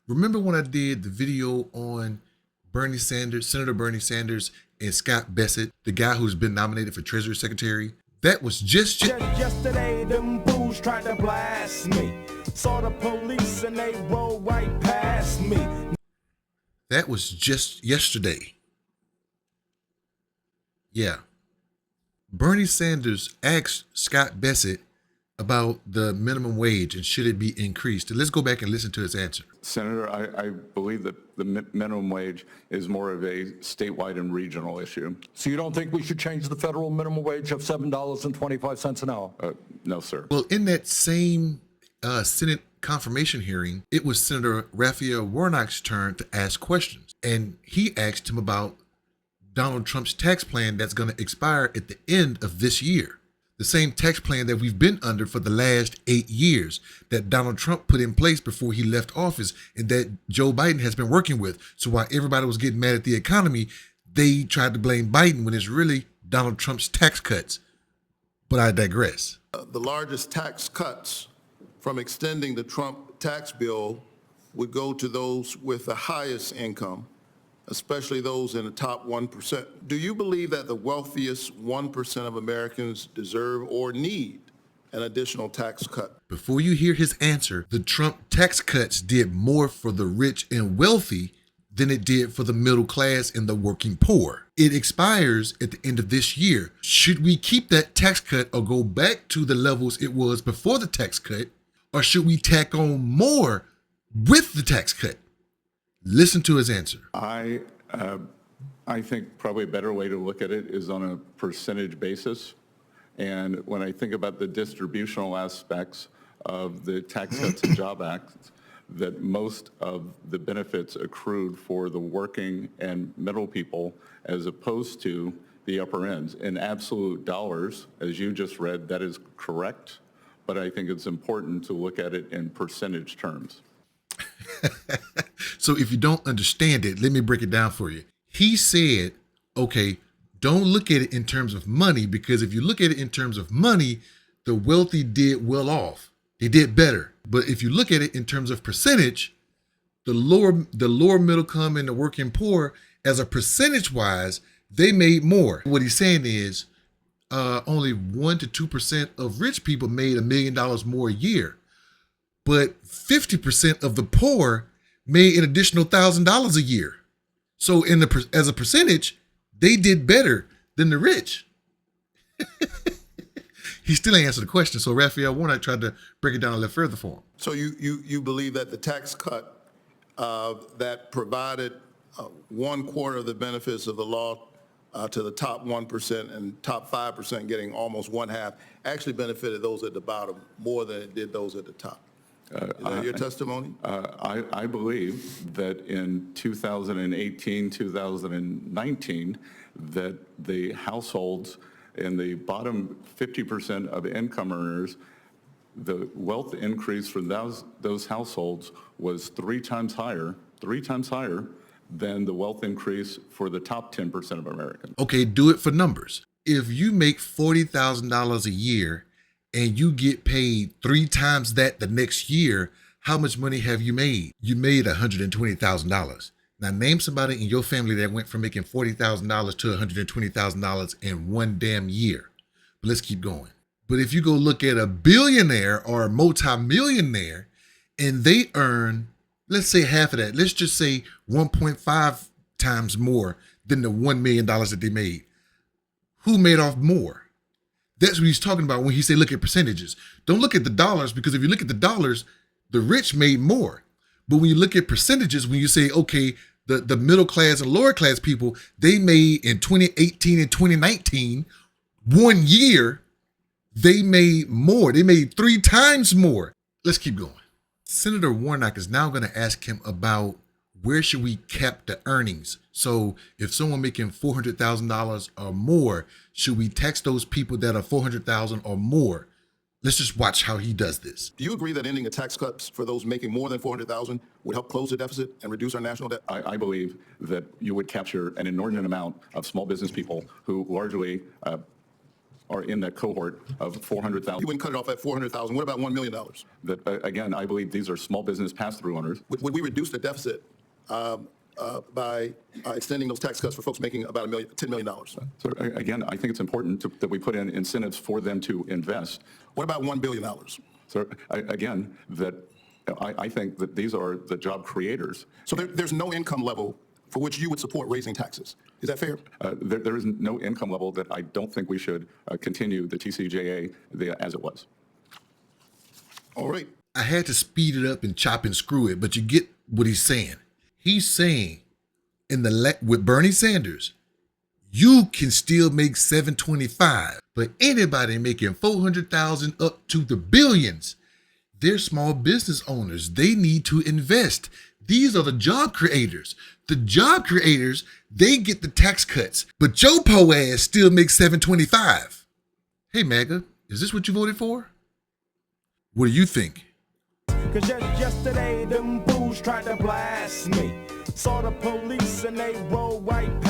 Remember when I did the video on Bernie Sanders, Senator Bernie Sanders, and Scott Bessent, the guy who's been nominated for Treasury Secretary? That was just yesterday, them fools tried to blast me. Saw the police and they rolled right past me. That was just yesterday. Yeah. Bernie Sanders asked Scott Bessent about the minimum wage and should it be increased. And let's go back and listen to his answer. Senator, I believe that the minimum wage is more of a statewide and regional issue. So you don't think we should change the federal minimum wage of $7.25 an hour? No, sir. Well, in that same Senate confirmation hearing, it was Senator Raphael Warnock's turn to ask questions. And he asked him about Donald Trump's tax plan that's going to expire at the end of this year. The same tax plan that we've been under for the last 8 years that Donald Trump put in place before he left office and that Joe Biden has been working with. So while everybody was getting mad at the economy, they tried to blame Biden when it's really Donald Trump's tax cuts. But I digress. The largest tax cuts from extending the Trump tax bill would go to those with the highest income, especially those in the top 1%. Do you believe that the wealthiest 1% of Americans deserve or need an additional tax cut? Before you hear his answer, the Trump tax cuts did more for the rich and wealthy than it did for the middle class and the working poor. It expires at the end of this year. Should we keep that tax cut or go back to the levels it was before the tax cut, or should we tack on more with the tax cut? Listen to his answer. I think probably a better way to look at it is on a percentage basis. And when I think about the distributional aspects of the Tax Cuts and Job Act, that most of the benefits accrued for the working and middle people as opposed to the upper ends. In absolute dollars, as you just read, that is correct, but I think it's important to look at it in percentage terms. So if you don't understand it, let me break it down for you. He said, okay, don't look at it in terms of money, because if you look at it in terms of money, the wealthy did well off. They did better. But if you look at it in terms of percentage, the lower middle income and the working poor, as a percentage wise, they made more. What he's saying is only 1 to 2% of rich people made $1 million more a year. But 50% of the poor made an additional $1,000 a year. So as a percentage, they did better than the rich. He still ain't answered the question. So Raphael Warnock tried to break it down a little further for him. So you believe that the tax cut that provided 1/4 of the benefits of the law to the top 1% and top 5% getting almost 1/2 actually benefited those at the bottom more than it did those at the top? Is that your testimony? I believe that in 2018, 2019, that the households in the bottom 50% of income earners, the wealth increase for those households was three times higher than the wealth increase for the top 10% of Americans. Okay, do it for numbers. If you make $40,000 a year and you get paid 3 times that the next year, how much money have you made? You made $120,000. Now name somebody in your family that went from making $40,000 to $120,000 in one damn year. But let's keep going. But if you go look at a billionaire or a multimillionaire and they earn, let's say half of that, let's just say 1.5 times more than the $1 million that they made. Who made off more? That's what he's talking about when he say look at percentages. Don't look at the dollars, because if you look at the dollars, the rich made more. But when you look at percentages, when you say, okay, the middle class and lower class people, they made in 2018 and 2019, 1 year, they made more. They made 3 times more. Let's keep going. Senator Warnock is now going to ask him about where should we cap the earnings? So if someone making $400,000 or more, should we tax those people that are $400,000 or more? Let's just watch how he does this. Do you agree that ending the tax cuts for those making more than $400,000 would help close the deficit and reduce our national debt? I believe that you would capture an inordinate amount of small business people who largely are in that cohort of 400,000. You wouldn't cut it off at 400,000. What about $1 million? That, again, I believe these are small business pass-through owners. Would we reduce the deficit by extending those tax cuts for folks making about $10 million? So again, I think it's important that we put in incentives for them to invest. What about $1 billion? So again, that I think that these are the job creators. So there's no income level for which you would support raising taxes. Is that fair? There is no income level that I don't think we should continue the TCJA as it was. All right. I had to speed it up and chop and screw it, but you get what he's saying. He's saying with Bernie Sanders, you can still make $725, but anybody making $400,000 up to the billions, they're small business owners. They need to invest. These are the job creators. The job creators, they get the tax cuts, but your po ass still makes $725. Hey, MAGA, is this what you voted for? What do you think? Cause just yesterday, them fools tried to blast me. Saw the police and they rolled right past